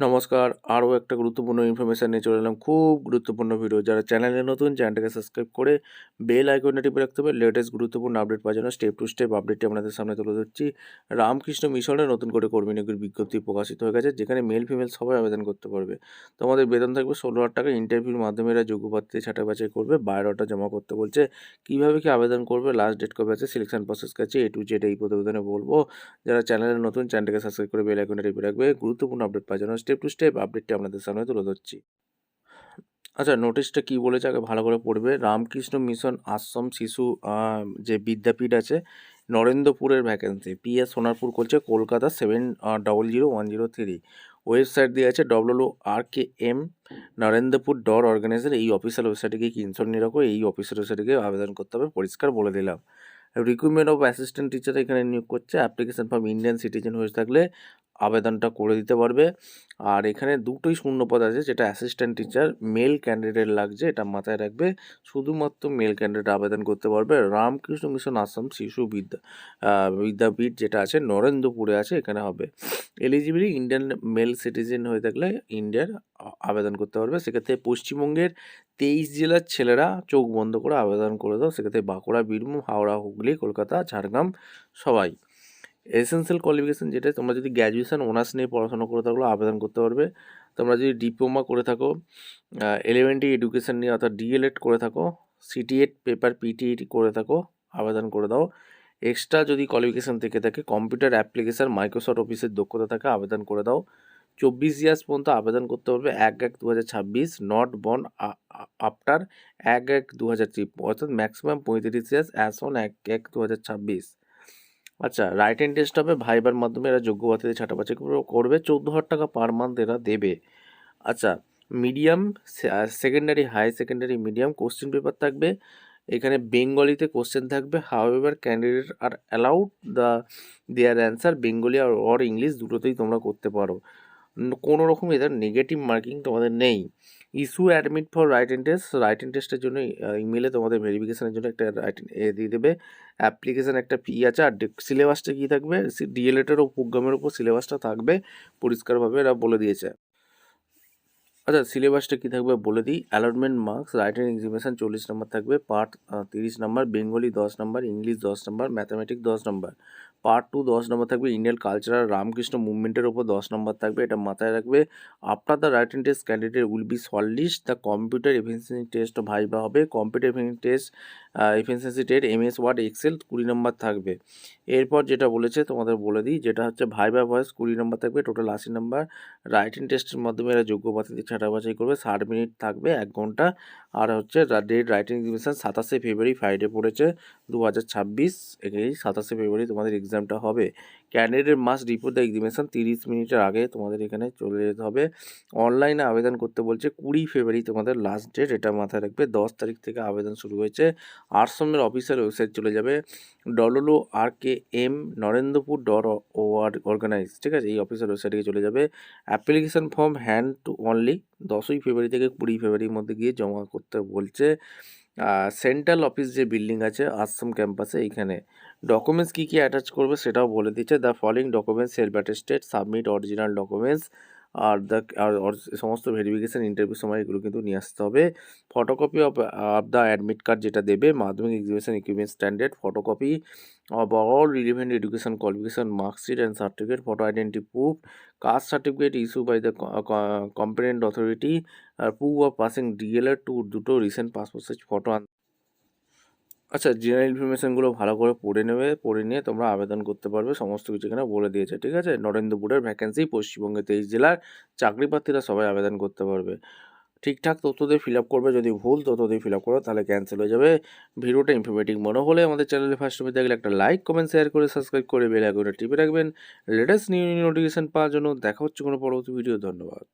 নমস্কার, আরও একটা গুরুত্বপূর্ণ ইনফরমেশান নিয়ে চলে এলাম। খুব গুরুত্বপূর্ণ ভিডিও। যারা চ্যানেলে নতুন, চ্যানেলটাকে সাবস্ক্রাইব করে বেল আইকনটা টিপে রাখতে হবে লেটেস্ট গুরুত্বপূর্ণ আপডেট পাওয়ার জন্য। স্টেপ টু স্টেপ আপডেটটি আপনাদের সামনে তুলে ধরছি। রামকৃষ্ণ মিশনে নতুন করে কর্মী নিয়োগের বিজ্ঞপ্তি প্রকাশিত হয়ে গেছে, যেখানে মেল ফিমেল সবাই আবেদন করতে পারবে। তোমাদের বেতন থাকবে 16,000 টাকা। ইন্টারভিউর মাধ্যমে এরা যোগ্য প্রার্থী ছাঁটাই বাছাই করবে। বায়োডাটা জমা করতে বলছে। কীভাবে কি আবেদন করবে, লাস্ট ডেট কবে আছে, সিলেকশন প্রসেস আছে, A to Z এই প্রতিবেদনে বলবো। যারা চ্যানেলে নতুন, চ্যানেলটাকে সাবস্ক্রাইব করে বেল আইকনটা টিপে রাখবে। গুরুত্বপূর্ণ আপডেট পাওয়ার জন্য স্টেপ টু স্টেপ আপডেটটি আপনাদের সামনে তুলে ধরছি। আচ্ছা, নোটিশটা কী বলেছে আগে ভালো করে পড়বে। রামকৃষ্ণ মিশন আশ্রম শিশু যে বিদ্যাপীঠ আছে, নরেন্দ্রপুরের ভ্যাকেন্সি। PS সোনারপুর করছে, কলকাতা 700103। ওয়েবসাইট দিয়ে আছে WRKM নরেন্দ্রপুর .অর্গানাইজেশন। এই অফিসিয়াল ওয়েবসাইটে গিয়ে স্ক্রিনশট নিয়ে রাখো। এই অফিসিয়াল ওয়েবসাইটে গিয়ে আবেদন করতে হবে, পরিষ্কার বলে দিলাম। রিক্রুটমেন্ট অফ অ্যাসিস্ট্যান্ট টিচার এখানে নিয়োগ করছে। অ্যাপ্লিকেশন ফর্ম ইন্ডিয়ান সিটিজেন হয়ে থাকলে আবেদনটা করে দিতে পারবে। আর এখানে দুটোই শূন্যপদ আছে, যেটা অ্যাসিস্ট্যান্ট টিচার মেল ক্যান্ডিডেট লাগছে, এটা মাথায় রাখবে। শুধুমাত্র মেল ক্যান্ডিডেট আবেদন করতে পারবে। রামকৃষ্ণ মিশন আশ্রম শিশু বিদ্যাপীঠ যেটা আছে নরেন্দ্রপুরে আছে, এখানে হবে। এলিজিবিলিটি ইন্ডিয়ান মেল সিটিজেন হয়ে থাকলে ইন্ডিয়ার আবেদন করতে পারবে। সেক্ষেত্রে পশ্চিমবঙ্গের 23 জেলার ছেলেরা চোখ বন্ধ করে আবেদন করে দাও। সেক্ষেত্রে বাঁকুড়া, বীরভূম, হাওড়া, হুগলি, কলকাতা, ঝাড়গ্রাম সবাই। এসেন্সিয়াল কোয়ালিফিকেশান যেটা, তোমরা যদি গ্র্যাজুয়েশন অনার্স নিয়ে পড়াশোনা করে থাকলে আবেদন করতে পারবে। তোমরা যদি ডিপ্লোমা করে থাকো, এলিমেন্টারি এডুকেশান নিয়ে অর্থাৎ DLED করে থাকো, CTET পেপার PTET করে থাকো, আবেদন করে দাও। এক্সট্রা যদি কোয়ালিফিকেশান থেকে থাকে, কম্পিউটার অ্যাপ্লিকেশান মাইক্রোসফট অফিসের দক্ষতা থাকে, আবেদন করে দাও। 24 ইয়ার্স পর্যন্ত আবেদন করতে পারবে। 1/1/2026, নট বর্ন আফটার 1/1/2003, অর্থাৎ ম্যাক্সিমাম 35 ইয়ার্স অ্যাজ অন 1/1/2026। আচ্ছা, রাইট হ্যান্ড টেস্ট হবে, ভাইবার মাধ্যমে এরা যোগ্য প্রার্থীদের ছাঁটা বাছাই করবে। 14,000 টাকা পার মান্থ এরা দেবে। আচ্ছা, medium, secondary, high secondary, medium question paper থাকবে। এখানে বেঙ্গলিতে কোশ্চেন থাকবে। However candidate are allowed their answer Bengali or English, দুটোতেই তোমরা করতে পারো। কোনো রকম এদের নেগেটিভ মার্কিং তোমাদের নেই। Issue admit for right hand test. Right hand টেস্টের জন্য ইমেলে তোমাদের ভেরিফিকেশনের জন্য একটা দিয়ে দেবে। অ্যাপ্লিকেশান একটা ফি আছে। আর সিলেবাসটা কী থাকবে, DLED ও প্রোগ্রামের উপর সিলেবাসটা থাকবে, পরিষ্কারভাবে এরা বলে দিয়েছে। আচ্ছা, সিলেবাসটা কী থাকবে বলে দিই। অ্যালটমেন্ট মার্কস, রাইটিং এক্সামিনেশান 40 নম্বর থাকবে, পার্ট 30 নম্বর, বেঙ্গলি 10 নম্বর, ইংলিশ 10 নম্বর, ম্যাথামেটিক্স 10 নম্বর। পার্ট 2 10 নম্বর থাকবে, ইন্ডিয়ান কালচারাল রামকৃষ্ণ মুভমেন্টের ওপর 10 নম্বর থাকবে, এটা মাথায় রাখবে। After the writing test candidate will be shortlist the computer efficiency test viva হবে। Computer efficiency test MS word excel 20 number থাকবে। এরপর যেটা বলেছে তোমাদের বলে দিই, যেটা হচ্ছে ভাইবা ভয়েস 20 নম্বর থাকবে, টোটাল 80 নম্বর। রাইটিং টেস্টের মাধ্যমে এরা যোগ্য প্রার্থীদের ছাঁটা বাছাই করবে। 60 মিনিট থাকবে, 1 ঘন্টা। আর হচ্ছে ডেট রাইটিং এক্সামিনেশান 27শে ফেব্রুয়ারি, ফ্রাইডে পড়েছে 2026। এই 27শে ফেব্রুয়ারি তোমাদের এক্সামটা হবে। Candidate must report the examination 30 মিনিটের আগে তোমাদের এখানে চলে যেতে হবে। অনলাইনে আবেদন করতে বলছে, 20 ফেব্রুয়ারি তোমাদের লাস্ট ডেট, এটা মাথায় রাখবে। 10 তারিখ থেকে আবেদন শুরু হয়েছে। আশ্রমের অফিসিয়াল ওয়েবসাইট চলে যাবে WRKM নরেন্দ্রপুর .org, ঠিক আছে, এই অফিসিয়াল ওয়েবসাইটে চলে যাবে। Application form hand to only 10ই ফেব্রুয়ারি থেকে 20 ফেব্রুয়ারির মধ্যে গিয়ে জমা করতে বলছে। সেন্ট্রাল অফিস যে বিল্ডিং আছে আশ্রম ক্যাম্পাসে, এইখানে ডকুমেন্টস কী কী অ্যাটাচ করবে সেটাও বলে দিচ্ছে। The following documents self attested, submit original documents. আর সমস্ত ভেরিফিকেশান ইন্টারভিউ সময় এগুলো কিন্তু নিয়ে আসতে হবে। Photocopy of the admit card যেটা দেবে, Madhyamik examination equipment standard, photocopy of all relevant education qualification marksheet and certificate, photo identity proof, caste certificate issue by the competent authority, আর proof of passing DLED too, দুটো recent passport size photo. আচ্ছা, general ইনফরমেশানগুলো ভালো করে পড়ে নেবে, পড়ে নিয়ে তোমরা আবেদন করতে পারবে। সমস্ত কিছু এখানে বলে দিয়েছে, ঠিক আছে। নরেন্দ্রপুরের ভ্যাকেন্সি, পশ্চিমবঙ্গে 23 জেলার চাকরি প্রার্থীরা সবাই আবেদন করতে পারবে। ঠিকঠাক তথ্য দিয়ে ফিল আপ করবে, যদি ভুল তথ্য দিয়ে ফিল আপ করো তাহলে ক্যান্সেল হয়ে যাবে। ভিডিওটা ইনফরমেটিভ মনে হলে আমাদের চ্যানেলে ফার্স্ট টাইম দেখলে একটা লাইক, কমেন্ট, শেয়ার করে সাবস্ক্রাইব করে বেল আইকনটা টিপে রাখবেন লেটেস্ট নিউ নোটিফিকেশান পাওয়ার জন্য। দেখা হচ্ছে কোনো পরবর্তী ভিডিও। ধন্যবাদ।